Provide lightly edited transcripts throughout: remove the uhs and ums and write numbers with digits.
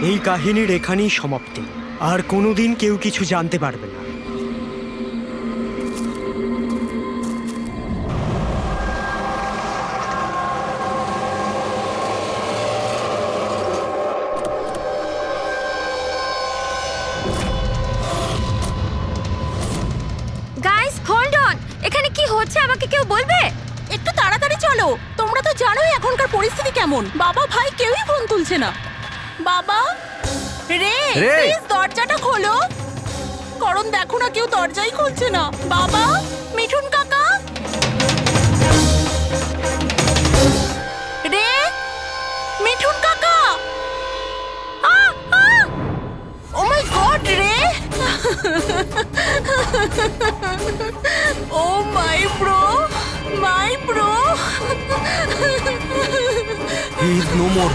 এই কাহিনীর এখানেই সমাপ্তি। আর কোনোদিন কেউ কিছু জানতে পারবে না। গাইস হোল্ড অন, এখানে কি হচ্ছে আমাকে কেউ বলবে? একটু তাড়াতাড়ি চলো, তোমরা তো জানোই এখনকার পরিস্থিতি কেমন। বাবা ভাই কেউই ফোন তুলছে না। বাবা রে, প্লিজ দরজাটা খোলো। করণ দেখো না, কেউ দরজাই খুলছে না। বাবা, মিঠুন কাকা, রে, মিঠুন কাকা। ও মাই গড রে, oh my bro, my bro. He is no more.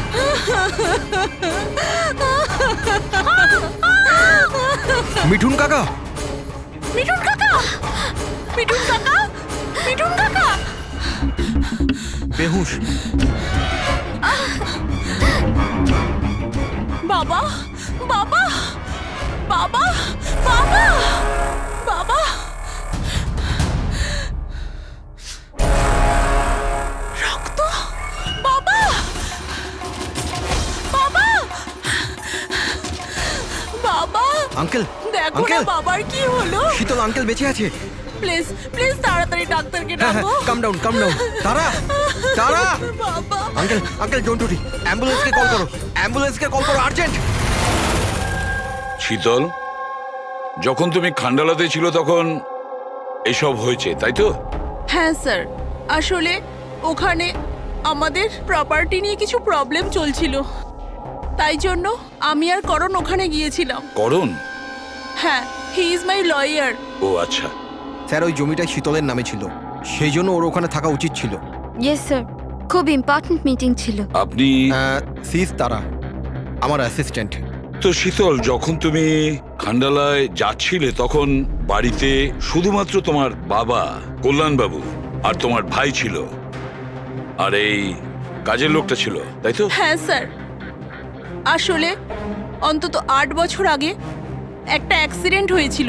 Mithun কাকা, মিঠুন কাকা, মিঠুন কাকা, মিঠুন কাকা। বেহুশ। বাবা, বাবা, বাবা, বাবা, বাবা। রক্ত, বাবা, বাবা, বাবা। আঙ্কেল, দেখো না বাবার কি হলো। শীতল আঙ্কেল বেঁচে আছে। প্লিজ প্লিজ তাড়াতাড়ি ডাক্তারকে হ্যাঁ, ডাকো। কাম ডাউন, কাম ডাউন। তারা, তারা। বাবা, uncle, uncle don't worry. অ্যাম্বুলেন্সকে call করো, অ্যাম্বুলেন্সকে কল করো আর্জেন্ট। শীতল, যখন তুমি খান্ডালাতে ছিল তখন এসব হয়েছে, তাই তো? হ্যাঁ স্যার, আসলে ওখানে আমাদের প্রপার্টি নিয়ে কিছু প্রবলেম চলছিল, তাই জন্য আমি আর করণ ওখানে গিয়েছিলাম। করণ? হ্যাঁ, হি ইজ মাই লয়ার। ও আচ্ছা। স্যার, ওই জমিটা শীতলের নামে ছিল, সেই জন্য ওর ওখানে থাকা উচিত ছিল। ইয়েস স্যার, খুব ইম্পর্ট্যান্ট মিটিং ছিল। আপনি? সিস তারা, আমার অ্যাসিস্ট্যান্ট। তো শীতল, যখন তুমি খান্ডালায় যাচ্ছিলে তখন বাড়িতে শুধুমাত্র তোমার বাবা কল্যাণবাবু আর তোমার ভাই ছিল, আর এই কাজের লোকটা ছিল, তাই তো? হ্যাঁ স্যার, আসলে অন্তত 8 বছর আগে একটা অ্যাক্সিডেন্ট হয়েছিল,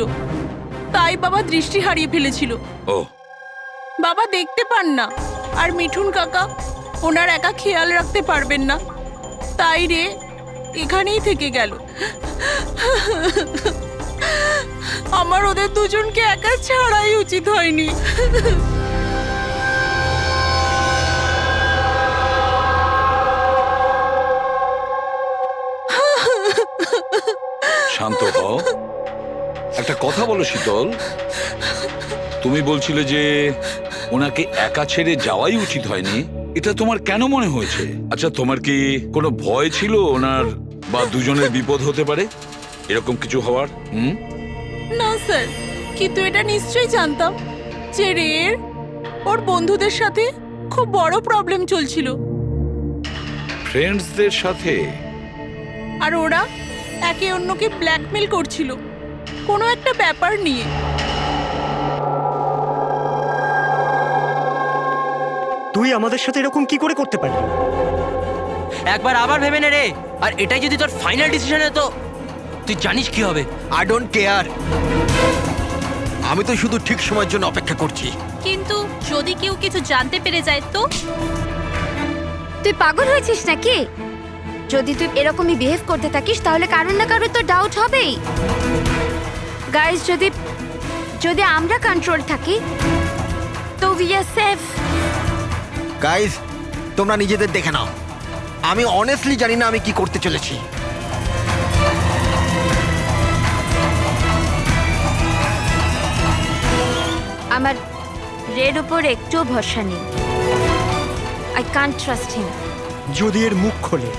তাই বাবা দৃষ্টি হারিয়ে ফেলেছিল। ও, বাবা দেখতে পান না, আর মিঠুন কাকা ওনার একা খেয়াল রাখতে পারবেন না, তাই রে এখানেই থেকে গেল। আমার ওদের দুজনকে একা ছাড়াই উচিত হয়নি। শান্ত হও, একটা কথা বলো শীতল। তুমি বলছিলে যে ওনাকে একা ছেড়ে যাওয়াই উচিত হয়নি, এটা তোমার কেন মনে হয়েছে? আচ্ছা, তোমার কি কোনো ভয় ছিল ওনার বা দুজনের বিপদ হতে পারে, এরকম কিছু হওয়ার? না স্যার, কিন্তু এটা নিশ্চয়ই জানতাম যে রের ওর বন্ধুদের সাথে খুব বড় প্রবলেম চলছিল, ফ্রেন্ডসদের সাথে? আর ওরা একে অন্যকে ব্ল্যাকমেল করছিল কোনো একটা ব্যাপার নিয়ে। তুই আমাদের সাথে এরকম কি করে করতে পারবি? একবার আবার ভেবে নে রে, আর এটাই যদি তোর ফাইনাল ডিসিশন তো তুই জানিস কি হবে। I don't care. আমি তো শুধু ঠিক সময়ের জন্য অপেক্ষা করছি। কিন্তু যদি কেউ কিছু জানতে পেরে যায় তো? তুই পাগল হয়েছিস নাকি? যদি তুই এরকমই বিহেভ করতে থাকিস তাহলে কারোর না কারোর তো ডাউট হবেই। গাইস, যদি আমরা কন্ট্রোল থাকি তো উই আর সেফ। গাইজ, তোমরা নিজেদের দেখে নাও। আমি অনেস্টলি জানি না আমি কি করতে চলেছি। আমার রেড উপর একটুও ভরসা নেই। I can't trust him. যদি এর মুখ খোলে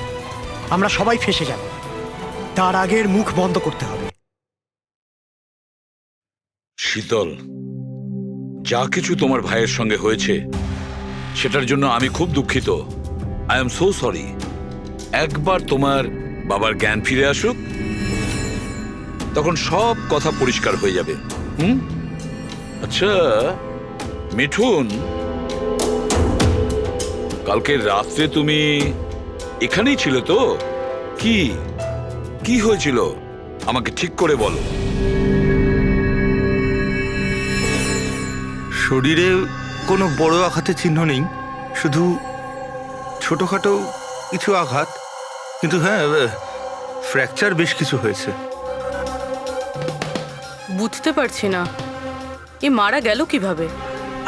আমরা সবাই ফেঁসে যাব। তার আগে এর মুখ বন্ধ করতে হবে। শীতল, যা কিছু তোমার ভাইয়ের সঙ্গে হয়েছে সেটার জন্য আমি খুব দুঃখিত। I am so sorry. একবার তোমার বাবার জ্ঞান ফিরে আসুক, তখন সব কথা পরিষ্কার হয়ে যাবে। আচ্ছা মিঠুন, কালকে রাত্রে তুমি এখানেই ছিলে তো? কি কি হয়েছিল আমাকে ঠিক করে বলো। শরীরে কোনো বড় আঘাতের চিহ্ন নেই, শুধু ছোটখাটো কিছু আঘাত। কিন্তু হ্যাঁ, ফ্র্যাকচার বেশ কিছু হয়েছে। বুঝতে পারছি না, এ মারা গেল কিভাবে?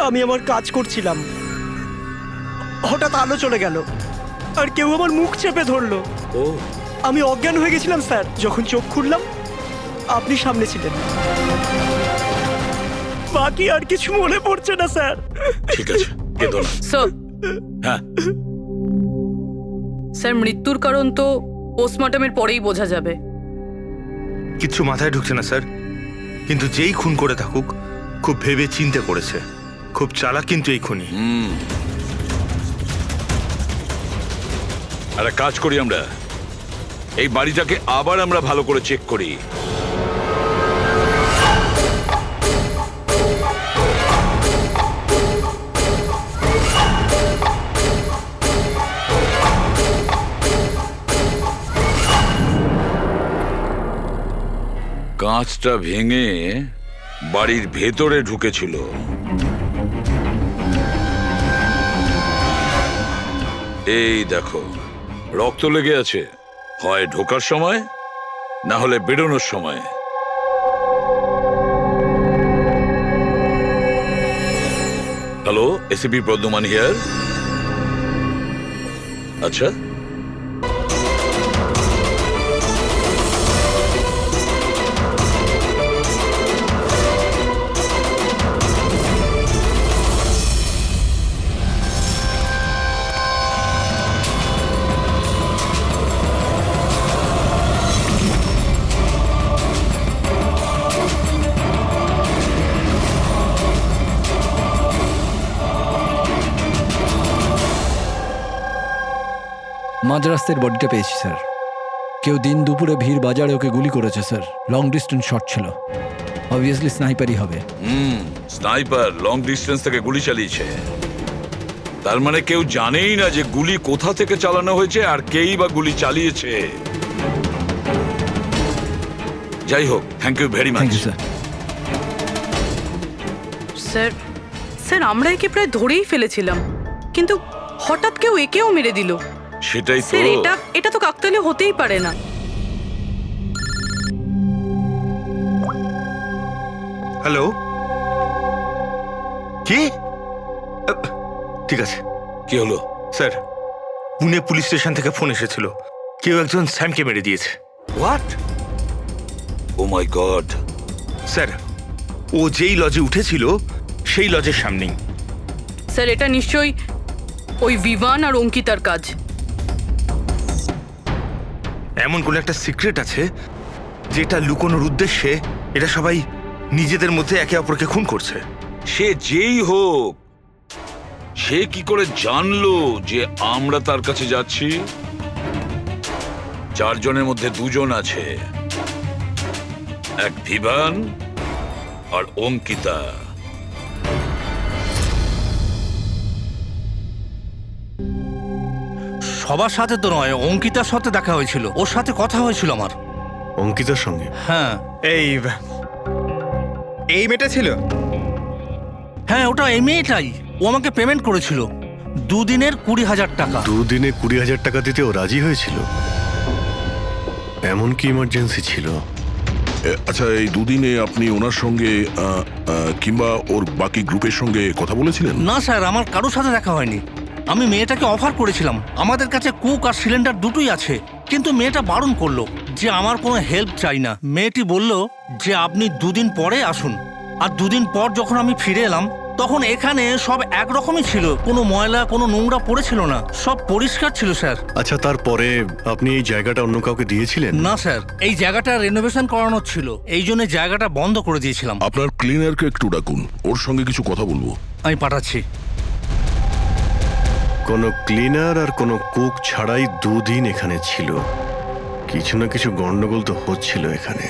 আমি আমার কাজ করছিলাম, হঠাৎ আলো চলে গেল আর কেউ আমার মুখ চেপে ধরলো। ও, আমি অজ্ঞান হয়ে গেছিলাম স্যার। যখন চোখ খুললাম আপনি সামনে ছিলেন। বাকি আর কিছু মনে পড়ছে না স্যার। ঠিক আছে, কেঁদো না। স্যার, হ্যাঁ, স্যার মৃত্যুর কারণ তো পোস্টমর্টমের পরেই বোঝা যাবে। কিচ্ছু মাথায় ঢুকছে না স্যার, কিন্তু যেই খুন করে থাকুক খুব ভেবে চিন্তে করেছে। খুব চালাক কিন্তু এই খুনি। একটা কাজ করি, আমরা এই বাড়িটাকে আবার আমরা ভালো করে চেক করি। কাঁচটা ভেঙে বাড়ির ভেতরে ঢুকেছিল। এই দেখো, রক্ত লেগে আছে, হয় ঢোকার সময় না হলে বেরোনোর সময়। Hello, ACP Pradyuman here. আচ্ছা, মাঝরাস্তার বডিটা পেয়েছি স্যার। কেউ দিন দুপুরে ভিড় বাজারে ওকে গুলি করেছে স্যার। লং ডিস্টেন্স শট ছিল, অবভিয়াসলি স্নাইপারই হবে। স্নাইপার লং ডিস্টেন্স থেকে গুলি চালিয়েছে। তার মানে কেউ জানেই না যে গুলি কোথা থেকে চালানো হয়েছে আর কেই বা গুলি চালিয়েছে। যাই হোক, thank you very much. Thank you sir. Sir, sir আমরা একে প্রায় ধরেই ফেলেছিলাম, কিন্তু হঠাৎ কেউ একেও মেরে দিল। সেটাই তো। স্যার, এটা তো কাকতালীয় হতেই পারে না। হ্যালো, কি? ঠিক আছে। কি হলো? স্যার, পুনে পুলিশ স্টেশন থেকে ফোন এসেছিল, কেউ একজন স্যামকে মেরে দিয়েছে। What? Oh my god. Sir, ও যেই লজে উঠেছিল সেই লজের সামনেই। স্যার, এটা নিশ্চয়ই ওই বিভান আর অঙ্কিতার কাজ। এমন কোন একটা সিক্রেট আছে যেটা লুকোনোর উদ্দেশ্যে এটা সবাই নিজেদের মধ্যে একে অপরকে খুন করছে। সে যেই হোক, সে কি করে জানলো যে আমরা তার কাছে যাচ্ছি? চারজনের মধ্যে দুজন আছে, এক ভিভান আর অঙ্কিতা। সবার সাথে তো নয়, অঙ্কিতার সাথে দেখা হয়েছিল, ওর সাথে কথা হয়েছিল আমার। অঙ্কিতার সঙ্গে? হ্যাঁ এই এই মেয়েটা ছিল? হ্যাঁ, ওটা এই মেয়েটাই। ও আমাকে পেমেন্ট করেছিল 2 দিনের 20,000 টাকা। 2 দিনে 20,000 টাকা দিতে ও রাজি হয়েছিল? এমন কি ইমার্জেন্সি ছিল? আচ্ছা, এই দুদিনে আপনি ওনার সঙ্গে কিংবা ওর বাকি গ্রুপের সঙ্গে কথা বলেছিলেন? না স্যার, আমার কারোর সাথে দেখা হয়নি। আমি মেয়েটাকে অফার করেছিলাম, আমাদের কাছে কুক আর সিলিন্ডার দুটোই আছে, কিন্তু মেয়েটা বারণ করলো যে আমার কোনো হেল্প চাই না। মেয়েটি বলল যে আপনি 2 দিন পরে আসুন। আর 2 দিন পর যখন আমি ফিরে এলাম তখন এখানে সব একরকমই ছিল, কোনো ময়লা কোনো নোংরা পড়েছিল না, সব পরিষ্কার ছিল স্যার। আচ্ছা, তারপরে আপনি এই জায়গাটা অন্য কাউকে দিয়েছিলেন? না স্যার, এই জায়গাটা রেনোভেশন করানো ছিল, এই জন্য জায়গাটা বন্ধ করে দিয়েছিলাম। আপনার ক্লিনারকে একটু ডাকুন, ওর সঙ্গে কিছু কথা বলবো। আমি পাঠাচ্ছি। কোনো ক্লিনার আর কোনো কুক ছাড়াই 2 দিন এখানে ছিল। কিছু না কিছু গন্ডগোল তো হচ্ছিল এখানে।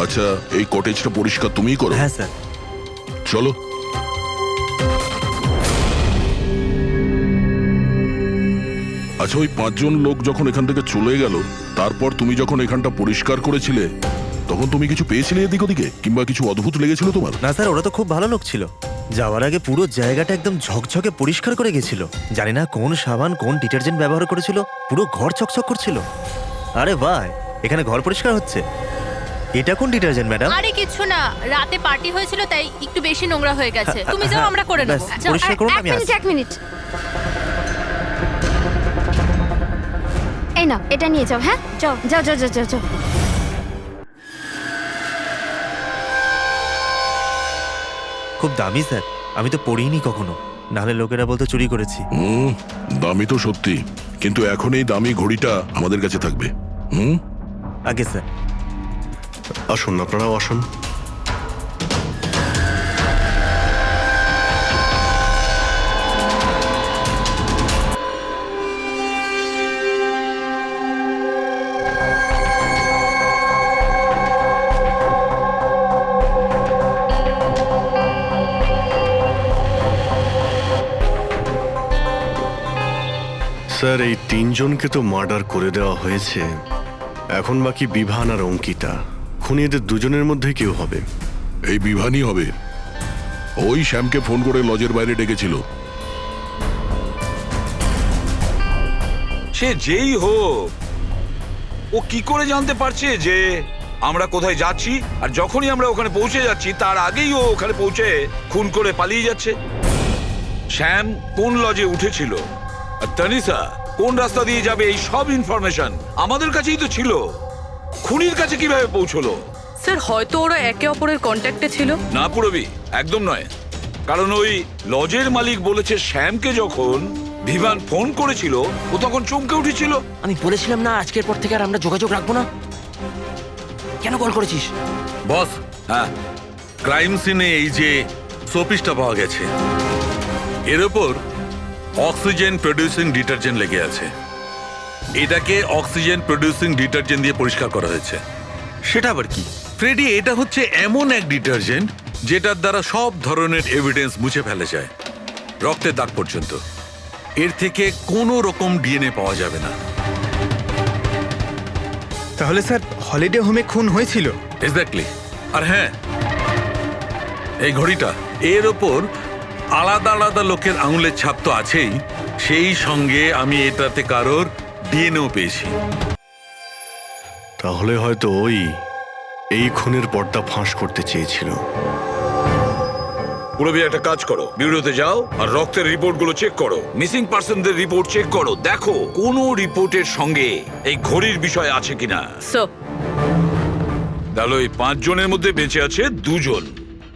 আচ্ছা, এই কটেজটা পরিষ্কার তুমিই করো? হ্যাঁ স্যার। চলো। আচ্ছা, ওই 5 জন লোক যখন এখান থেকে চলে গেল, তারপর তুমি যখন এখানটা পরিষ্কার করেছিলে, তখন তুমি কিছু পেয়েছিলে এদিক ওদিকে, কিংবা কিছু অদ্ভুত লেগেছিল তোমার? না স্যার, ওরা তো খুব ভালো লোক ছিল। যাওয়ার আগে পুরো জায়গাটা একদম ঝকঝকে পরিষ্কার করে গেছিল। জানি না কোন সাবান কোন ডিটারজেন্ট ব্যবহার করেছিল, পুরো ঘর চকচক করছিল। আরে বাহ, এখানে ঘর পরিষ্কার হচ্ছে। এটা কোন ডিটারজেন্ট ম্যাডাম? আরে কিছু না, রাতে পার্টি হয়েছিল তাই একটু বেশি নোংরা হয়ে গেছে। তুমি যাও, আমরা করে নেব। ব্যাস, পরিষ্কার করুন, আমি আসছি। 1 মিনিট। এই নাও, এটা নিয়ে যাও। হ্যাঁ, যাও যাও যাও যাও যাও। খুব দামি স্যার, আমি তো পড়িনি কখনো, নাহলে লোকেরা বলতো চুরি করেছি। দামি তো সত্যি, কিন্তু এখন এই দামি ঘড়িটা আমাদের কাছে থাকবে। আগে স্যার। আসুন, আপনারাও আসুন। স্যার, এই 3 জনকে তো মার্ডার করে দেওয়া হয়েছে। এখন বাকি বিভান আর অঙ্কিতা। খুনি এদের 2 জনের মধ্যে কেউ হবে। এই বিভানই হবে। ওই শ্যামকে ফোন করে লজের বাইরে ডেকেছিল। সে যেই হোক, ও কি করে জানতে পারছে যে আমরা কোথায় যাচ্ছি? আর যখনই আমরা ওখানে পৌঁছে যাচ্ছি তার আগেই ও ওখানে পৌঁছে খুন করে পালিয়ে যাচ্ছে। শ্যাম কোন লজে উঠেছিল আর তানিশা কোন রাস্তা দিয়ে যাবে, এই সব ইনফরমেশন আমাদের কাছেই তো ছিল। খুনির কাছে কিভাবে পৌঁছলো? স্যার, হয়তো ওরা একে অপরের কন্ট্যাক্টে ছিল। না পুরবি, একদম নয়। কারণ ওই লজের মালিক বলেছে শ্যামকে যখন বিভান ফোন করেছিল ও তখন চমকে উঠেছিল। আমি বলেছিলাম না আজকের পর থেকে আর আমরা যোগাযোগ রাখবো না। কেন কল করেছিস? বস, হ্যাঁ, ক্রাইম সিনে এই যে সোপিসটা পাওয়া গেছে, এর ওপর অক্সিজেন প্রডিউসিং ডিটারজেন্ট লেগে আছে। এটাকে অক্সিজেন প্রডিউসিং ডিটারজেন্ট দিয়ে পরিষ্কার করা হয়েছে। সেটা আবার কি? ফ্রেডি, এটা হচ্ছে এমন এক ডিটারজেন্ট যেটার দ্বারা সব ধরনের এভিডেন্স মুছে ফেলা যায়, রক্তের দাগ পর্যন্ত। এর থেকে কোনো রকম ডিএনএ পাওয়া যাবে না। তাহলে স্যার হলিডে হোমে খুন হয়েছিল? এক্স্যাক্টলি। আর হ্যাঁ, এই ঘড়িটা, এর ওপর আলাদা আলাদা লোকের আঙুলের ছাপ তো আছেই, সেই সঙ্গে আমি এটাতে কারোর ডিএনএও পেয়েছি। তাহলে হয়তো এই খুনের পর্দা ফাঁস করতে চেয়েছিল। পুরবি, একটা কাজ করো, বিউরোতে যাও আর রক্তের রিপোর্টগুলো চেক করো, মিসিং পার্সনদের রিপোর্ট চেক করো, দেখো কোনো রিপোর্টের সঙ্গে এই ঘড়ির বিষয় আছে কিনা। তাহলে ওই 5 জনের মধ্যে বেঁচে আছে 2 জন,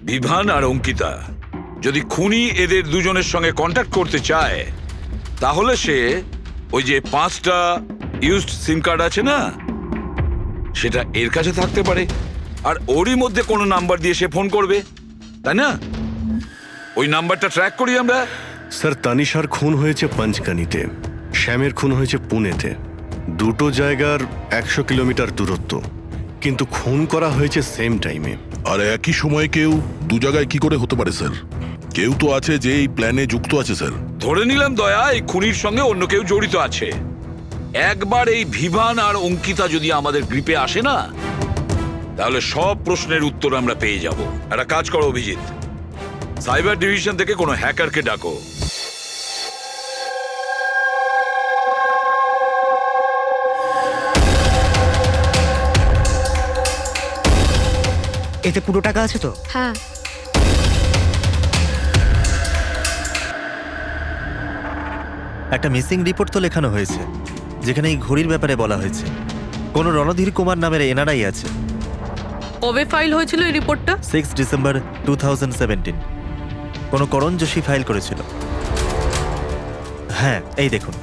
বিভান আর অঙ্কিতা। যদি খুনি এদের 2 জনের সঙ্গে কন্ট্যাক্ট করতে চায় তাহলে সে ওই যে 5টা ইউজড সিম কার্ড আছে না, সেটা এর কাছে থাকতে পারে, আর ওরই মধ্যে কোনো নাম্বার দিয়ে সে ফোন করবে, তাই না? ওই নাম্বারটা ট্র্যাক করি আমরা। স্যার, তানিশার খুন হয়েছে পঞ্চকানিতে, শ্যামের খুন হয়েছে পুনেতে। 2টো জায়গার 100 কিলোমিটার দূরত্ব, কিন্তু খুন করা হয়েছে সেম টাইমে। আর একই সময়ে কেউ 2 জায়গায় কি করে হতে পারে স্যার? কেউ তো আছে যে এই প্ল্যানে যুক্ত আছে স্যার। ধরে নিলাম দয়া এই খুনির সঙ্গে অন্য কেউ জড়িত আছে, একবার এই ভিভান আর অঙ্কিতা যদি আমাদের গ্রিপে আসে না, তাহলে সব প্রশ্নের উত্তর আমরা পেয়ে যাব। একটা কাজ করো অভিজিৎ, সাইবার ডিভিশন থেকে কোনো হ্যাকারকে ডাকো। এতে পুরো টাকা আছে তো? হ্যাঁ, একটা মিসিং রিপোর্ট তো লেখানো হয়েছে, যেখানে এই ঘড়ির ব্যাপারে বলা হয়েছে কোনো রণধীর কুমার নামের এনআরআই আছে। কবে ফাইল হয়েছিল এই রিপোর্টটা? 6 ডিসেম্বর 2017 কোনো করণ যোশী ফাইল করেছিল। হ্যাঁ, এই দেখুন।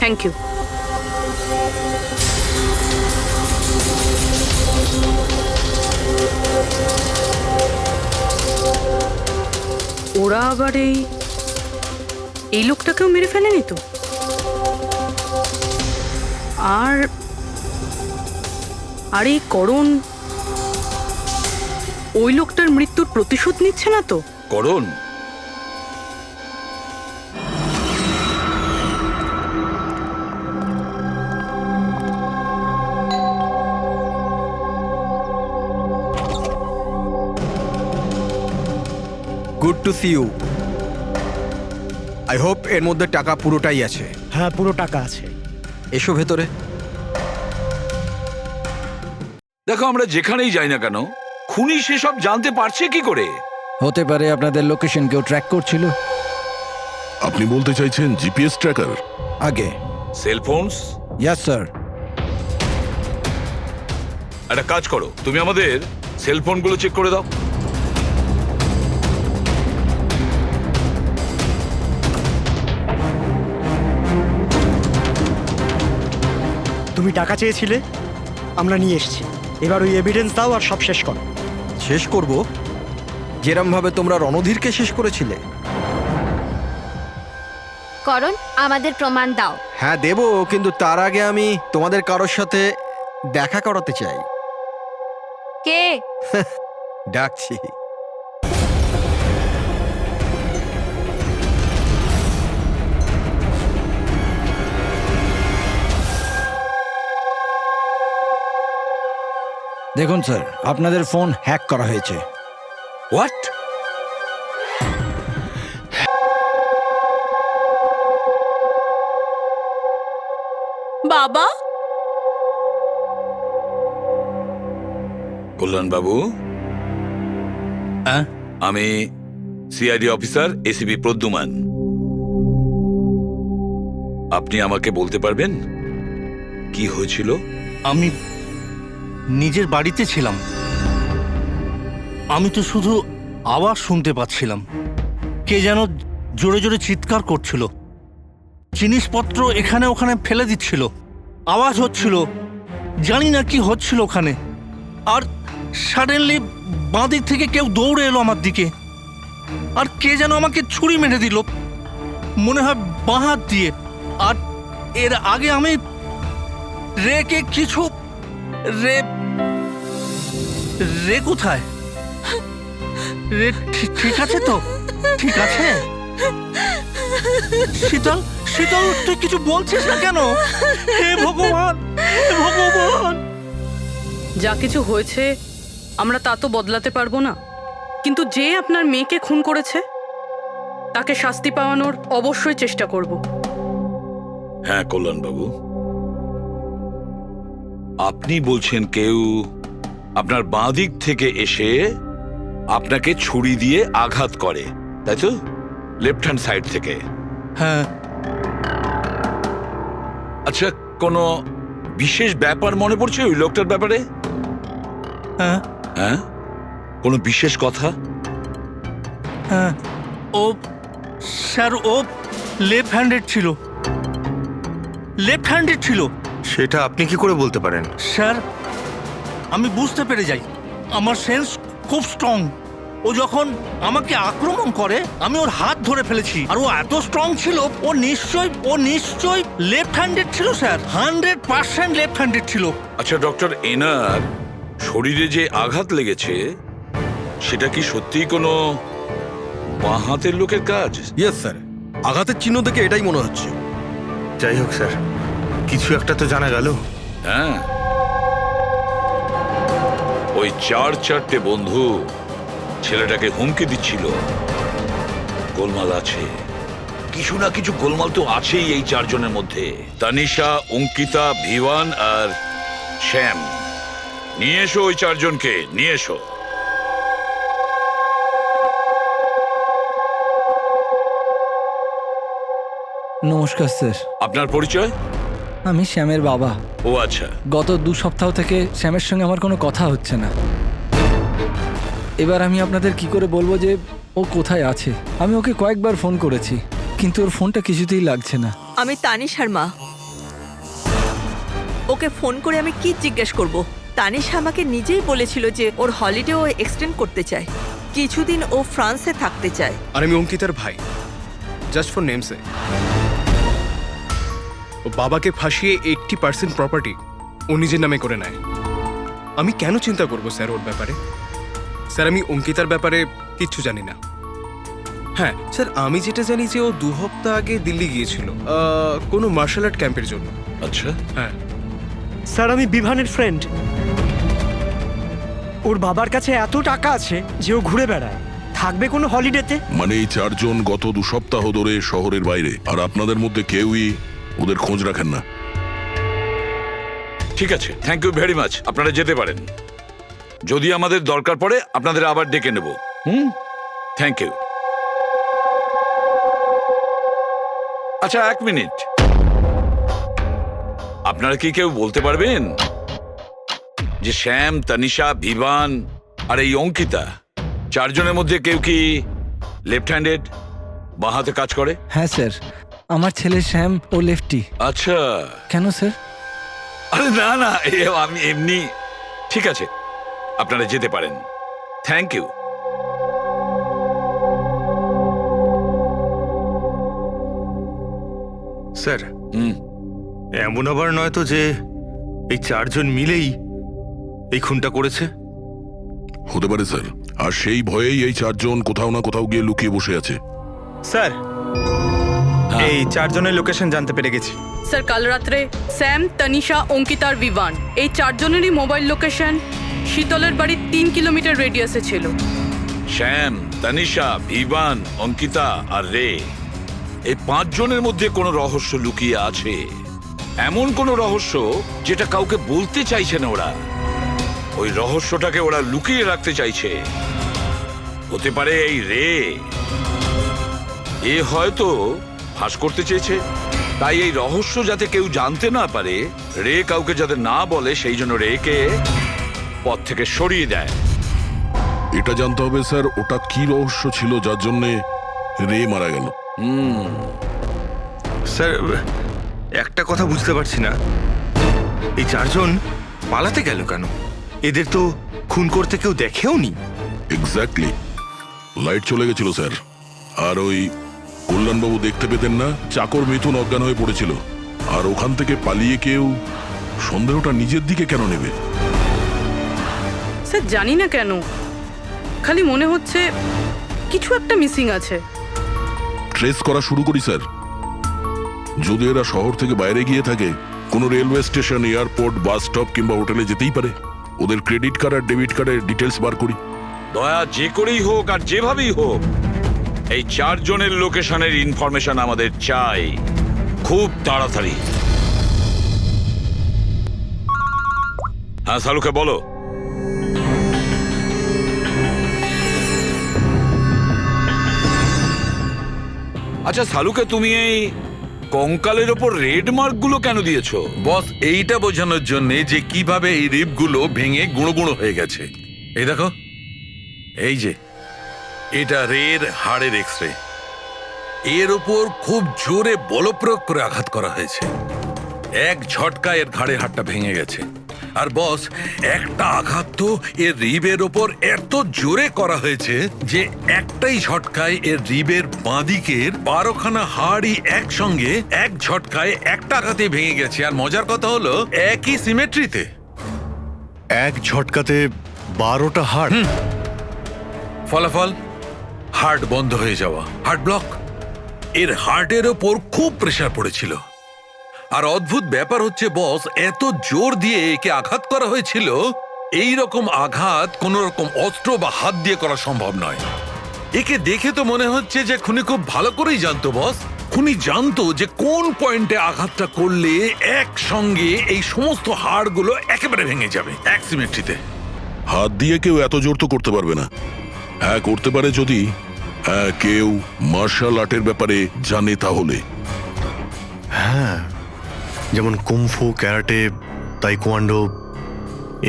Thank you. ওরা আবার এই লোকটাকেও মেরে ফেলেনি তো? আর এই করণ ওই লোকটার মৃত্যুর প্রতিশোধ নিচ্ছে না তো? Karan? Good to see you. I hope এর মধ্যে টাকা পুরোটাই আছে। হ্যাঁ, পুরো টাকা আছে। এসো ভেতরে। দেখো, আমরা যেখানেই যাই না কেন, খুনি সেসব জানতে পারছে কি করে? হতে পারে আপনাদের লোকেশন কেউ ট্র্যাক করছিল। আপনি বলতে চাইছেন জিপিএস ট্র্যাকার? আগে সেলফোনস? Yes sir. একটা কাজ করো, তুমি আমাদের সেলফোনগুলো চেক করে দাও। তুমি টাকা চেয়েছিলে, আমরা নিয়ে এসেছি। এবার ওই এভিডেন্স দাও আর সব শেষ করো। শেষ করব যেরম ভাবে তোমরা রণধীরকে শেষ করেছিলে। করণ আমাদের প্রমাণ দাও। হ্যাঁ দেব, কিন্তু তার আগে আমি তোমাদের কারোর সাথে দেখা করাতে চাই। কে? ডাকছি। দেখুন স্যার, আপনাদের ফোন হ্যাক করা হয়েছে। হোয়াট? বাবা, কল্যাণ বাবু, আমি সিআইডি অফিসার এসিপি প্রদ্যুমান। আপনি আমাকে বলতে পারবেন কি হয়েছিল? আমি নিজের বাড়িতে ছিলাম। আমি তো শুধু আওয়াজ শুনতে পাচ্ছিলাম। কে যেন জোরে জোরে চিৎকার করছিল, জিনিসপত্র এখানে ওখানে ফেলে দিচ্ছিল, আওয়াজ হচ্ছিল, জানি না কি হচ্ছিল ওখানে। আর সাডেনলি বাঁ দিক থেকে কেউ দৌড়ে এলো আমার দিকে, আর কে যেন আমাকে ছুরি মেরে দিল, মনে হয় বাঁ হাত দিয়ে। আর এর আগে আমি রেকে কিছু রে কোথায়? রে ঠিক আছে তো? ঠিক আছে? শীতল, শীতল, তুই কিছু বলছিস না কেন? হে ভগবান, হে ভগবান! যা কিছু হয়েছে আমরা তা তো বদলাতে পারবো না, কিন্তু যে আপনার মেয়েকে খুন করেছে তাকে শাস্তি পাওয়ানোর অবশ্যই চেষ্টা করব। হ্যাঁ কল্যাণ বাবু, আপনি বলছেন কেউ আপনার বাঁ দিক থেকে এসে আপনাকে ছুরি দিয়ে আঘাত করে, তাই তো? লেফট হ্যান্ড সাইড থেকে? হ্যাঁ। আচ্ছা, কোনো বিশেষ ব্যাপার মনে পড়ছে ওই লোকটার ব্যাপারে? হ্যাঁ। হ্যাঁ, কোনো বিশেষ কথা? হ্যাঁ, ও স্যার, ও লেফট হ্যান্ডেড ছিল। লেফট হ্যান্ডেড ছিল। সেটা আপনি কি করে বলতে পারেন? স্যার, আমি বুঝতে পেরে যাই, আমার সেন্স খুব স্ট্রং। ও যখন আমাকে আক্রমণ করে আমি ওর হাত ধরে ফেলেছি, আর ও এত স্ট্রং ছিল, ও নিশ্চয়ই লেফট হ্যান্ডেড ছিল স্যার। 100% লেফট হ্যান্ডেড ছিল। আচ্ছা ডক্টর, এনার শরীরে যে আঘাত লেগেছে সেটা কি সত্যিই কোনো বাঁ হাতের লোকের কাজ? ইয়েস স্যার, আঘাতের চিহ্ন দেখে এটাই মনে হচ্ছে। যাই হোক স্যার, কিছু একটা তো জানা গেল। হ্যাঁ, ওই 4-4টে বন্ধু ছেলেটাকে হুমকি দিচ্ছিল। গোলমাল আছে, কিছু না কিছু গোলমাল তো আছেই এই 4 জনের মধ্যে। তানিশা, অঙ্কিতা, ভিওয়ান আর শ্যাম। নিয়ে এসো ওই 4 জনকে, নিয়ে এসো। নমস্কার স্যার, আপনার পরিচয়? আমি শ্যামের বাবা। ও আচ্ছা। গত 2 সপ্তাহ থেকে শ্যামের সঙ্গে আমার কোনো কথা হচ্ছে না। এবার আমি আপনাদের কি করে বলবো যে ও কোথায় আছে? আমি ওকে কয়েকবার ফোন করেছি, কিন্তু ওর ফোনটা কিছুতেই লাগছে না। আমি তানিশার মা। ওকে ফোন করে আমি কি জিজ্ঞেস করব? তানিশা আমাকে নিজেই বলেছিল যে ওর হলিডে ও এক্সটেন্ড করতে চায়, কিছুদিন ও ফ্রান্সে থাকতে চায়। আর আমি অঙ্কিতার ভাই, জাস্ট ফর নেমসে। ও বাবাকে ফাঁসিয়ে 80% প্রপার্টি ও নিজের নামে করে নেয়। আমি কেন চিন্তা করব স্যার ওর ব্যাপারে? স্যার, আমি অঙ্কিতার ব্যাপারে কিচ্ছু জানি না। হ্যাঁ স্যার, আমি যেটা জানি যে ও 2 সপ্তাহ আগে দিল্লি গিয়েছিল কোনো মার্শাল আর্ট ক্যাম্পের জন্য। আচ্ছা। হ্যাঁ স্যার, আমি বিভানের ফ্রেন্ড। ওর বাবার কাছে এত টাকা আছে যে ও ঘুরে বেড়ায়, থাকবে কোনো হলিডেতে? মানে এই 4 জন গত 2 সপ্তাহ ধরে শহরের বাইরে, আর আপনাদের মধ্যে কেউই ওদের খোঁজ রাখেন না। ঠিক আছে, থ্যাংক ইউ ভেরি মাচ। আপনারা যেতে পারেন। যদি আমাদের দরকার পড়ে আপনাদের আবার ডেকে নেব। Thank you. আচ্ছা, 1 মিনিট। আপনারা কি কেউ বলতে পারবেন যে শ্যাম, তানিশা, ভিভান আর এই অঙ্কিতা 4 জনের মধ্যে কেউ কি লেফট হ্যান্ডেড, বাঁ হাতে কাজ করে? হ্যাঁ স্যার, আমার ছেলে শ্যাম ও লেফটি। আচ্ছা। কেন স্যার? আরে না না, আমি এমনি। ঠিক আছে, আপনারা যেতে পারেন। Thank you. স্যার, এমন আবার নয় তো যে এই 4 জন মিলেই এই খুনটা করেছে? হতে পারে স্যার, আর সেই ভয়েই এই 4 জন কোথাও না কোথাও গিয়ে লুকিয়ে বসে আছে। স্যার, এই 4 জনের লোকেশন জানতে পেরে গেছি। স্যার, কাল রাত্রে স্যাম, তানিশা, অঙ্কিতা আর বিভান এই 4 জনেরই মোবাইল লোকেশন শীতলের বাড়ির 3 কিলোমিটার রেডিয়াসে ছিল। শ্যাম, তানিশা, ভিভান, অঙ্কিতা আর রে, এই 5 জনের মধ্যে কোনো রহস্য লুকিয়ে আছে। এমন কোনো রহস্য যেটা কাউকে বলতে চাইছে না ওরা। ওই রহস্যটাকে ওরা লুকিয়ে রাখতে চাইছে। হতে পারে এই রে, এ হয়তো ফাঁস করতে চেয়েছে। তাই এই রহস্য যাতে কেউ জানতে না পারে, রে কাউকে যাতে না বলে, সেই জন্য রেকে পথ থেকে সরিয়ে দেয়। এটা জানতে হবে স্যার, ওটা কি রহস্য ছিল যার জন্যে রে মারা গেল। স্যার, একটা কথা বুঝতে পারছি না, এই 4 জন পালাতে গেল কেন? এদের তো খুন করতে কেউ দেখেও নি। এক্স্যাক্টলি, লাইট চলে গেছিল স্যার। আর ওই কল্যাণবাবু দেখতে পেতেন না, চাকর মিথুন অজ্ঞান হয়ে পড়েছিল। আর ওখান থেকে পালিয়ে কেউ সন্দেহটা নিজের দিকে কেন নেবে? স্যার, জানি না কেন, খালি মনে হচ্ছে কিছু একটা মিসিং আছে। ট্রেস করা শুরু করি স্যার। যদি এরা শহর থেকে বাইরে গিয়ে থাকে, কোনো railway station, airport, bus stop কিংবা হোটেলে যেতেই পারে। ওদের ক্রেডিট কার্ড আর ডেবিট কার্ডের ডিটেলস বার করি। দয়া, যে করেই হোক আর যেভাবেই হোক, এই 4 জনের লোকেশনের ইনফরমেশন আমাদের চাই, খুব তাড়াতাড়ি। হ্যাঁ সালুকে বলো। আচ্ছা সালুকে, তুমি এই কঙ্কালের ওপর রেড মার্ক গুলো কেন দিয়েছো? বস, এইটা বোঝানোর জন্য যে কিভাবে এই রিপগুলো ভেঙে গুঁড়ো গুঁড়ো হয়ে গেছে। এই দেখো, এই যে এটা রের হাড়ের এক্সরে। এর উপর খুব জোরে বলপ্রয়োগ করে আঘাত করা হয়েছে। এক ঝটকায় এর ঘাড়ের হাড়টা ভেঙে গেছে। আর বস, একটা আঘাত তো এর রিবের ওপর এত জোরে করা হয়েছে যে একটাই ঝটকায় এর রিবের বাঁদিকের 12খানা হাড়ই একসঙ্গে এক ঝটকায় একটা আঘাতে ভেঙে গেছে। আর মজার কথা হলো একই সিমেট্রিতে। এক ঝটকাতে 12টা হার্ট। ফলাফল হার্ট বন্ধ হয়ে যাওয়া, হার্ট ব্লক। এর হার্টের ওপর খুব প্রেসার পড়েছিল। আর অদ্ভুত ব্যাপার হচ্ছে বস, এত জোর দিয়ে একে আঘাত করা হয়েছিল, এই রকম আঘাত কোন রকম অস্ত্র বা হাত দিয়ে করা সম্ভব নয়। একে দেখে তো মনে হচ্ছে যে খুনি খুব ভালো করেই জানতো বস। খুনি জানতো যে কোন পয়েন্টে আঘাতটা করলে একসঙ্গে এই সমস্ত হাড়গুলো একেবারে ভেঙে যাবে এক সিমেট্রিতে। হাত দিয়ে কেউ এত জোর তো করতে পারবে না। হ্যাঁ করতে পারে যদি কেউ মার্শাল আর্টের ব্যাপারে জানে তাহলে। হ্যাঁ, যেমন কুমফু, ক্যারাটে, তাইকোয়ান্ডো,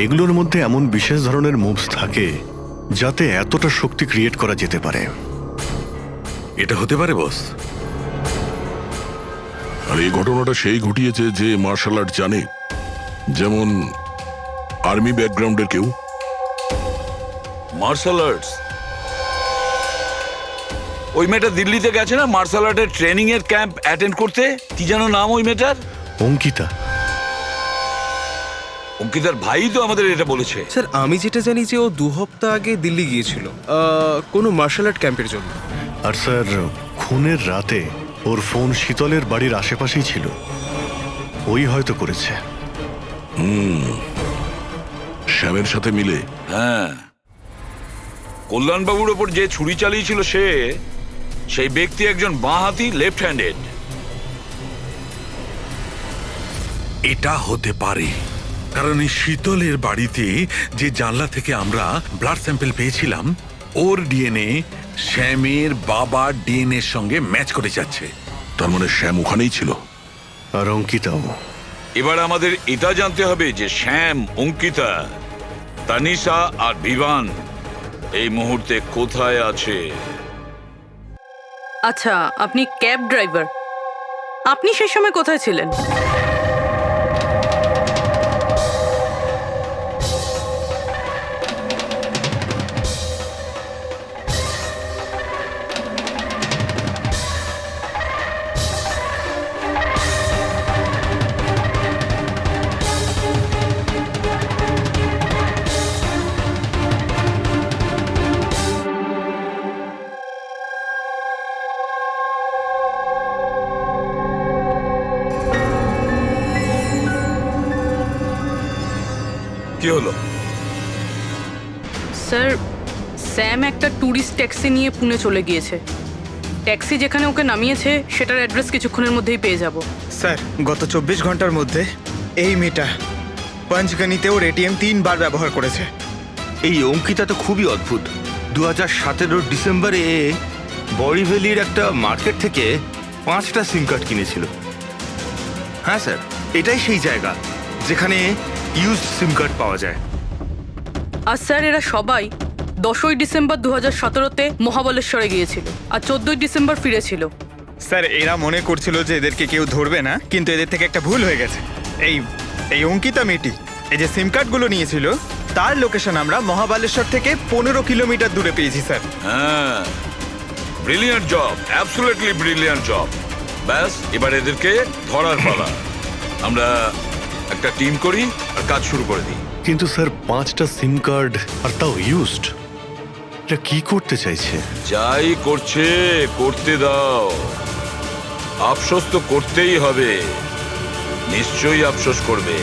এগুলোর মধ্যে এমন বিশেষ ধরনের মুভস থাকে যাতে এতটা শক্তি ক্রিয়েট করা যেতে পারে। এটা হতে পারে বস। আর এই ঘটনাটা সেই ঘটিয়েছে যে মার্শাল আর্ট জানে, যেমন আর্মি ব্যাকগ্রাউন্ডের কেউ। Martial arts? ওই মেয়েটা দিল্লিতে গেছে না মার্শাল আর্টের ট্রেনিং এর ক্যাম্প অ্যাটেন্ড করতে? কি যেন নাম ওই মেয়েটার? অঙ্কিতা। অঙ্কিতার ভাই তো আমাদের এটা বলেছে। স্যার আমি যেটা জানি যে ও 2 সপ্তাহ আগে দিল্লি গিয়েছিল কোনো মার্শাল আর্ট ক্যাম্পের জন্য। আর স্যার, খুনের রাতে ওর ফোন শীতলের বাড়ির আশেপাশেই ছিল। ওই হয়তো করেছে। শ্যামের সাথে মিলে। হ্যাঁ, কল্যাণবাবুর ওপর যে ছুরি চালিয়েছিল সেই ব্যক্তি একজন বাঁহাতি, লেফট হ্যান্ডেড। এটা হতে পারে, কারণ এই শীতলের বাড়িতে যে জানলা থেকে আমরা ব্লাড স্যাম্পল পেয়েছিলাম, ওর ডিএনএ শ্যামের বাবার ডিএনএর সঙ্গে ম্যাচ করে যাচ্ছে। তার মানে শ্যাম ওখানেই ছিল। আর অঙ্কিতাও। এবার আমাদের এটা জানতে হবে যে শ্যাম, অঙ্কিতা, তানিশা আর বিভান এই মুহূর্তে কোথায় আছে। আচ্ছা, আপনি ক্যাব ড্রাইভার, আপনি সেই সময় কোথায় ছিলেন? কি হলো? স্যার, স্যাম একটা ট্যুরিস্ট ট্যাক্সি নিয়ে পুনে চলে গিয়েছে। ট্যাক্সি যেখানে ওকে নামিয়েছে সেটার অ্যাড্রেস কিছুক্ষণের মধ্যেই পেয়ে যাব। স্যার, গত 24 ঘন্টার মধ্যে এই মেয়েটা পঞ্চগনিতে ওর এটিএম 3 বার ব্যবহার করেছে। এই অঙ্কিতা তো খুবই অদ্ভুত। 2017 ডিসেম্বরে বড়িভ্যালির একটা মার্কেট থেকে 5টা সিম কার্ড কিনেছিল। হ্যাঁ স্যার, এটাই সেই জায়গা যেখানে ইউজড সিম কার্ড পাওয়া যায়। আর স্যার, এরা সবাই 10ই ডিসেম্বর 2017-তে মহাবলেশ্বরে গিয়েছিল আর 14ই ডিসেম্বর ফিরেছিল। স্যার, এরা মনে করছিল যে এদেরকে কেউ ধরবে না, কিন্তু এদের থেকে একটা ভুল হয়ে গেছে। এই অঙ্কিতা মেয়েটি এই যে সিম কার্ডগুলো নিয়েছিল তার লোকেশন আমরা মহাবালেশ্বর থেকে 15 কিলোমিটার দূরে পেয়েছি স্যার। হ্যাঁ, brilliant job, absolutely brilliant job. ব্যাস, এবার এদেরকে ধরার পালা। আমরা একটা টিম করি আর কাজ শুরু করে দিই। কিন্তু স্যার, 5টা সিম কার্ড, আর তাও ইউজড। এটা কি করতে চাইছে? যাই করছে করতে দাও। আফসোস তো করতেই হবে, নিশ্চয়ই আফসোস করবে।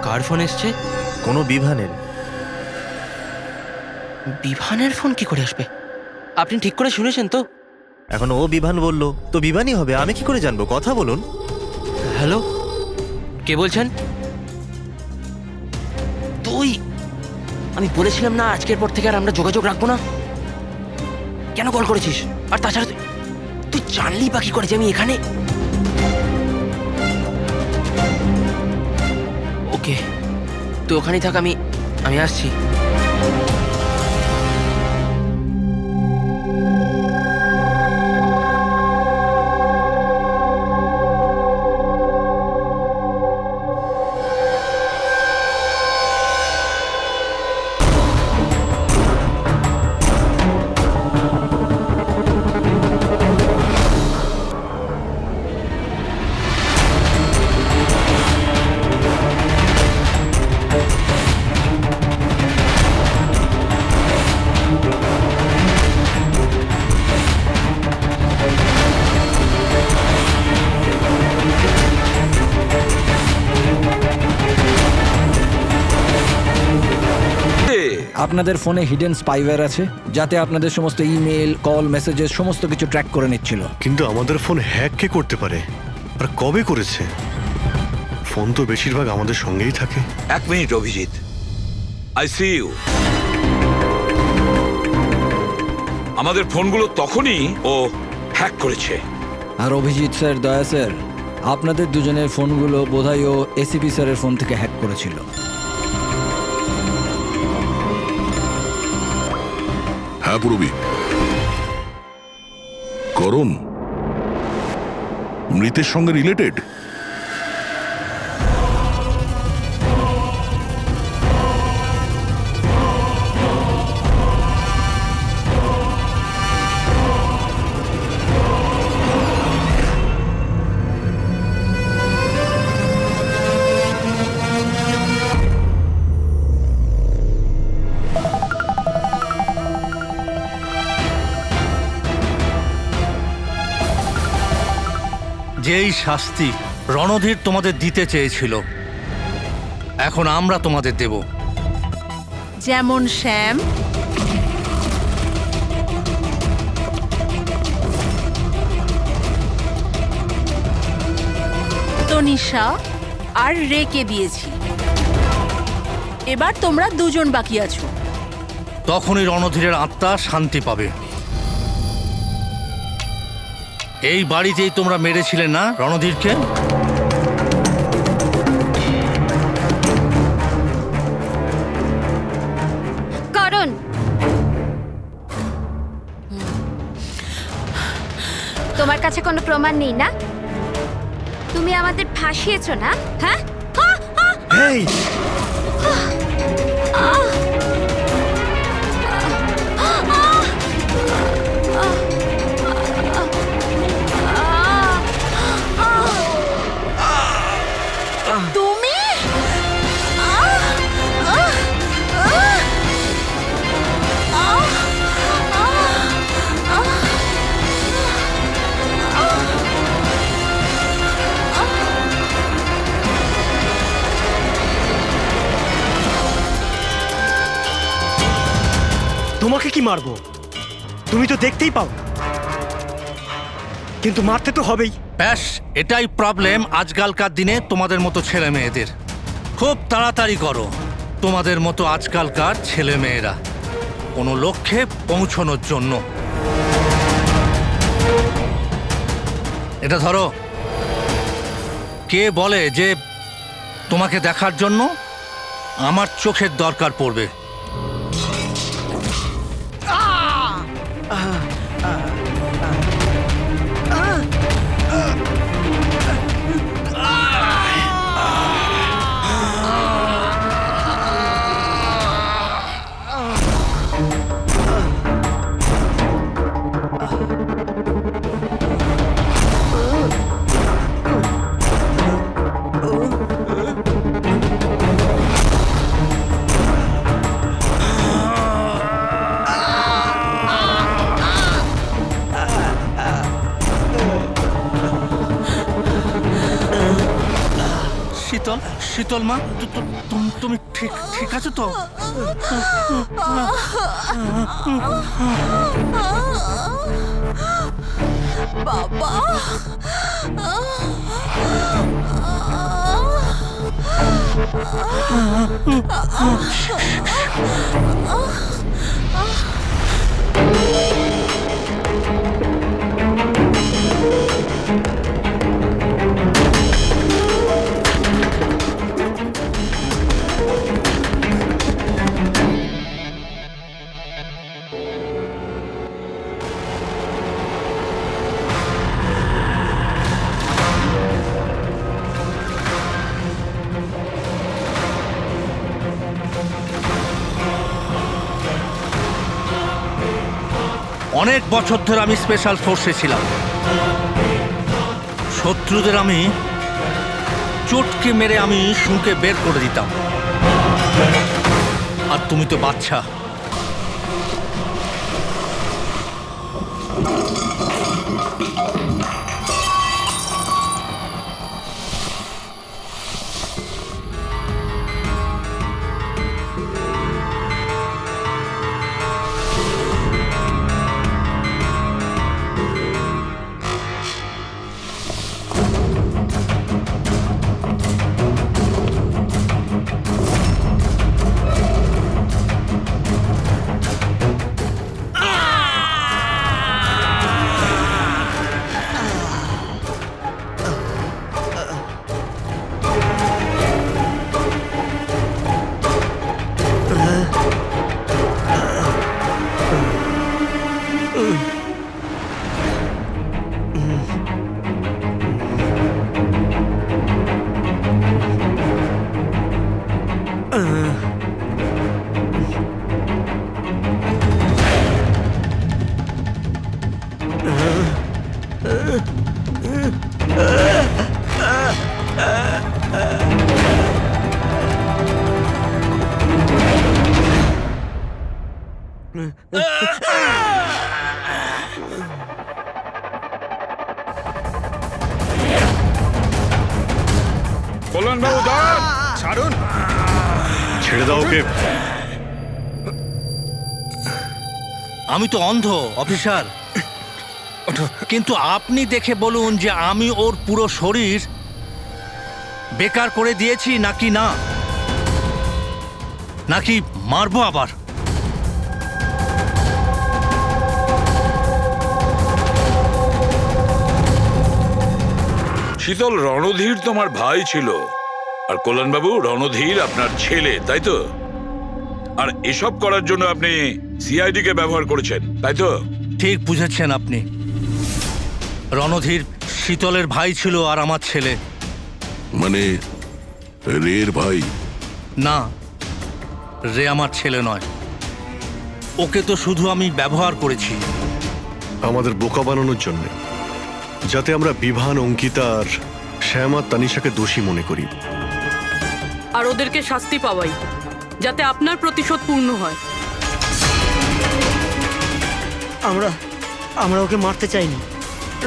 কার ফোন এসছে? কোনো বিভানের। বিভানের ফোন কি করে আসবে? আপনি ঠিক করে শুনেছেন তো? এখন ও বিভান বললো তো বিভানই হবে, আমি কি করে জানবো? কথা বলুন। হ্যালো, কে বলছেন? তুই? আমি বলেছিলাম না আজকের পর থেকে আর আমরা যোগাযোগ রাখবো না। কেন কল করেছিস? আর তাছাড়া তুই জানলি বা কি করে যে আমি এখানে? ওকে, তুই ওখানেই থাক, আমি আসছি। আপনাদের ফোনে হিডেন স্পাইওয়্যার আছে, যাতে আপনাদের সমস্ত ইমেল, কল, মেসেজেস সমস্ত কিছু ট্র্যাক করে নিচ্ছিল। কিন্তু আমাদের ফোন হ্যাক কে করতে পারে, আর কবে করেছে? ফোন তো বেশিরভাগ আমাদের সঙ্গেই থাকে। এক minute Abhijit, I see you. আমাদের ফোনগুলো তখনই ও হ্যাক করেছে। আর অভিজিৎ স্যার, দয়া স্যার, আপনাদের দুজনের ফোনগুলো বোধহয় ও এসিপি স্যারের ফোন থেকে হ্যাক করেছিল। হ্যাঁ পুরবি। করণ মৃতের সঙ্গে রিলেটেড? যেই শাস্তি রণধীর তোমাদের দিতে চেয়েছিল, এখন আমরা তোমাদের দেব। যেমন শ্যাম, তনিষা আর রেকে দিয়েছি। এবার তোমরা দুজন বাকি আছো। তখনই রণধীরের আত্মা শান্তি পাবে। এই বাড়িতেই তোমরা মেরেছিলে না রণধীরকে? করণ, তোমার কাছে কোনো প্রমাণ নেই না? তুমি আমাদের ফাঁসিয়েছো না? হ্যাঁ, এই তুমি তোমাকে কি মারবো? তুমি তো দেখতেই পাও, কিন্তু মারতে তো হবেই। ব্যাস, এটাই প্রবলেম আজকালকার দিনে তোমাদের মতো ছেলে মেয়েদের। খুব তাড়াতাড়ি করো। তোমাদের মতো আজকালকার ছেলে মেয়েরা কোনো লক্ষ্যে পৌঁছানোর জন্য। এটা ধরো। কে বলে যে তোমাকে দেখার জন্য আমার চোখের দরকার পড়বে? শীতল, শীতল মা, তুমি ঠিক আছো তো? বাবা, অনেক বছর ধরে আমি স্পেশাল ফোর্সে ছিলাম। শত্রুদের আমি চটকে মেরে আমি শুঁকে বের করে দিতাম। আর তুমি তো বাচ্চা। কল্যাণবাবু দাঁড়ান! ছাড়ুন। ছেড়ে দাও ওকে। আমি তো অন্ধ অফিসার, কিন্তু আপনি দেখে বলুন যে আমি ওর পুরো শরীর বেকার করে দিয়েছি নাকি না, নাকি মারবো আবার? শীতল, রণধীর তোমার ভাই ছিল, আর কল্যাণবাবু রণধীর আপনার ছেলে, তাই তো? আর এসব করার জন্য আপনি সিআইডি কে ব্যবহার করেছেন, তাই তো? ঠিক বুঝেছেন আপনি। রণধীর শীতলের ভাই ছিল আর আমার ছেলে। মানে রের ভাই? না, রে আমার ছেলে নয়। ওকে তো শুধু আমি ব্যবহার করেছি আমাদের বোকা বানানোর জন্য, যাতে আমরা বিভান, অঙ্কিতা আর শ্যাম আর তানিশাকে দোষী মনে করি। আর ওদেরকে শাস্তি পাওয়াই, যাতে আপনার প্রতিশোধ পূর্ণ হয়। আমরা ওকে মারতে চাইনি।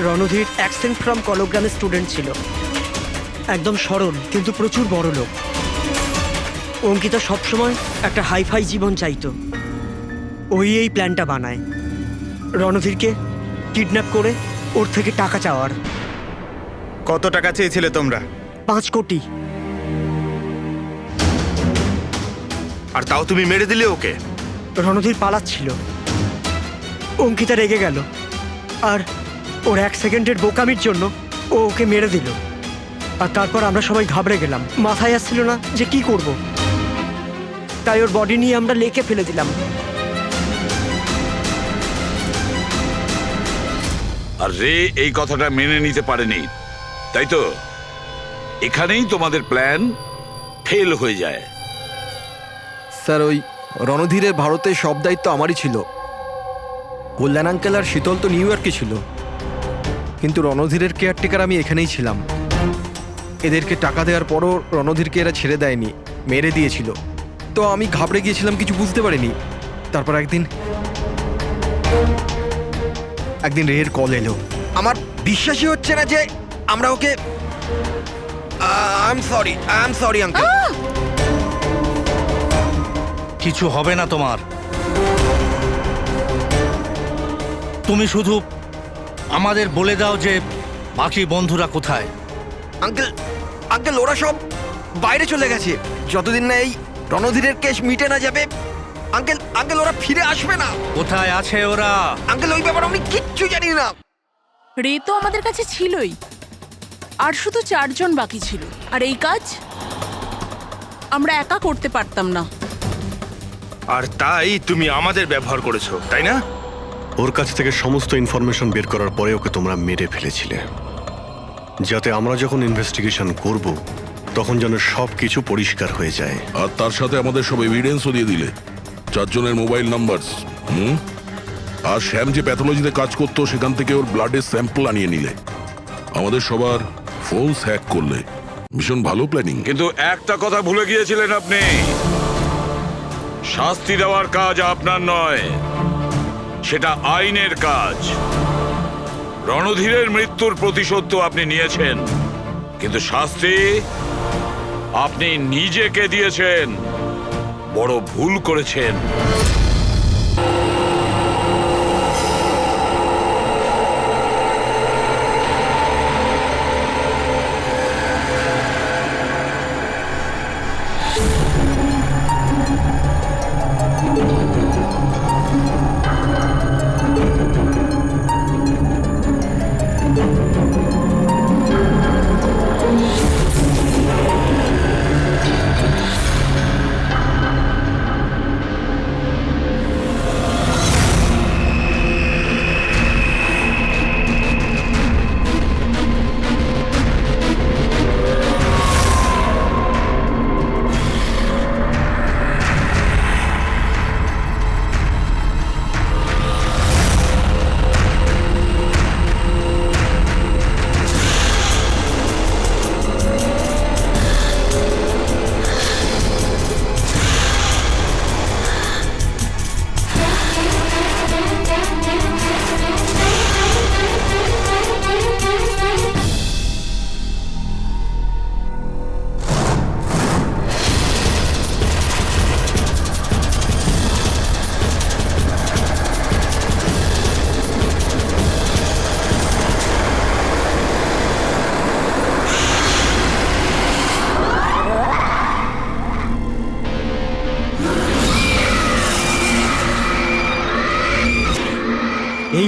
রণধীর অ্যাকসেন্ট ফ্রম কলগ্রামের স্টুডেন্ট ছিল, একদম সরল কিন্তু প্রচুর বড় লোক। অঙ্কিতা সবসময় একটা হাইফাই জীবন চাইতো, ওই এই প্ল্যানটা বানায় রণধীরকে কিডন্যাপ করে ওর থেকে টাকা চাওয়ার। কত টাকা চেয়েছিলে তোমরা? 5 কোটি। আর তাও তুমি মেরে দিলে ওকে। রণধীর পালাচ্ছিল, অঙ্কিতা রেগে গেল, আর ওর 1 সেকেন্ডের বোকামির জন্য ও ওকে মেরে দিল। আর তারপর আমরা সবাই ঘাবড়ে গেলাম, মাথায় আসছিল না যে কি করব। তাই ওর বডি নিয়ে আমরা লেকে ফেলে দিলাম। আর রে এই কথাটা মেনে নিতে পারেনি, তাই তো? এখানেই তোমাদের প্ল্যান ফেল হয়ে যায়। স্যার, ওই রণধীরের ভারতে সব দায়িত্ব আমারই ছিল। কল্যাণ আঙ্কেল আর শীতল তো নিউ ইয়র্কে ছিল, কিন্তু রণধীরের কেয়ারটেকার আমি এখানেই ছিলাম। এদেরকে টাকা দেওয়ার পরও রণধীরকে এরা ছেড়ে দেয়নি, মেরে দিয়েছিল। তো আমি ঘাবড়ে গিয়েছিলাম, কিছু বুঝতে পারিনি। তারপর একদিন রের কল এলো। আমার বিশ্বাসই হচ্ছে না যে আমরা okay I am sorry uncle. কিছু হবে না তোমার। তুমি শুধু আমাদের বলে দাও যে বাকি বন্ধুরা কোথায়। আঙ্কেল ওরা সব বাইরে চলে গেছে, যতদিন না এই রণধীরের কেস মিটে না যাবে। আঙ্কেল ওরা ফিরে আসবে না। কোথায় আছে ওরা? আঙ্কেল ওই ব্যাপারে আমি কিচ্ছু জানি না। রে তো আমাদের কাছে ছিলই, আর শুধু 4 জন বাকি ছিল। আর এই কাজ আমরা একা করতে পারতাম না। আর তাই তুমি আমাদের ব্যবহার করেছো, তাই না? ওর কাছ থেকে সমস্ত ইনফরমেশন বের করার পরে ওকে তোমরা মেরে ফেলেছিলে, যাতে আমরা যখন ইনভেস্টিগেশন করব তখন যেন সব কিছু পরিষ্কার হয়ে যায়। আর তার সাথে আমাদের সব এভিডেন্সও দিয়ে দিলে, 4 জনের মোবাইল নাম্বার। আর শ্যাম যে প্যাথোলজিতে কাজ করতো সেখান থেকে ওর ব্লাডের স্যাম্পল আনিয়ে নিলে, আমাদের সবার ফোন হ্যাক করলে। ভীষণ ভালো প্ল্যানিং। কিন্তু একটা কথা ভুলে গিয়েছিলেন আপনি, শাস্তি দেওয়ার কাজ আপনার নয়, সেটা আইনের কাজ। রণধীরের মৃত্যুর প্রতিশোধ তো আপনি নিয়েছেন, কিন্তু শাস্তি আপনি নিজেকে দিয়েছেন। বড় ভুল করেছেন।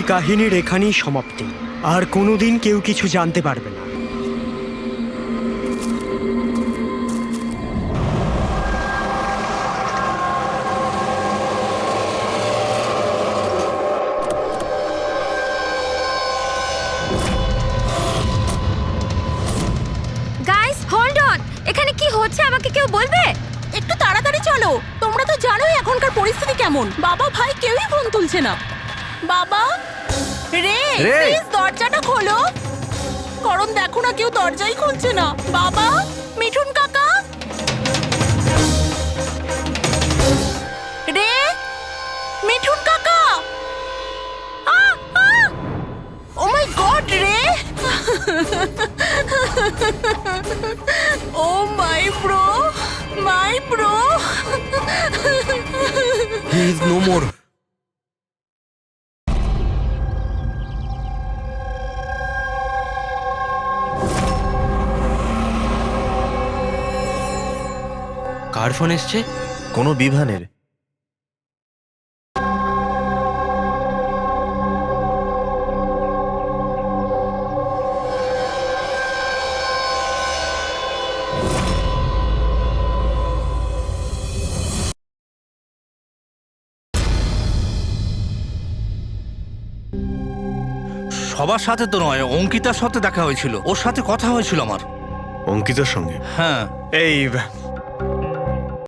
এই কাহিনীর এখানেই সমাপ্তি। আর কোনোদিন কেউ কিছু জানতে পারবে না। গাইস হোল্ড অন, এখানে কি হচ্ছে আমাকে কেউ বলবে? একটু তাড়াতাড়ি চলো, তোমরা তো জানোই এখনকার পরিস্থিতি কেমন। বাবা ভাই কেউই ফোন তুলছে না। বাবা, রে প্লিজ দরজাটা খোলো। করণ দেখো না, কেউ দরজাই খুলছে না। বাবা, মিঠুন কাকা, রে মিঠুন কাকা। ও মাই গড, রে oh my bro, my bro. He is no more. কার ফোন এসছে? কোনো বিভানের। সবার সাথে তো নয়, অঙ্কিতার সাথে দেখা হয়েছিল, ওর সাথে কথা হয়েছিল আমার। অঙ্কিতার সঙ্গে? হ্যাঁ। এই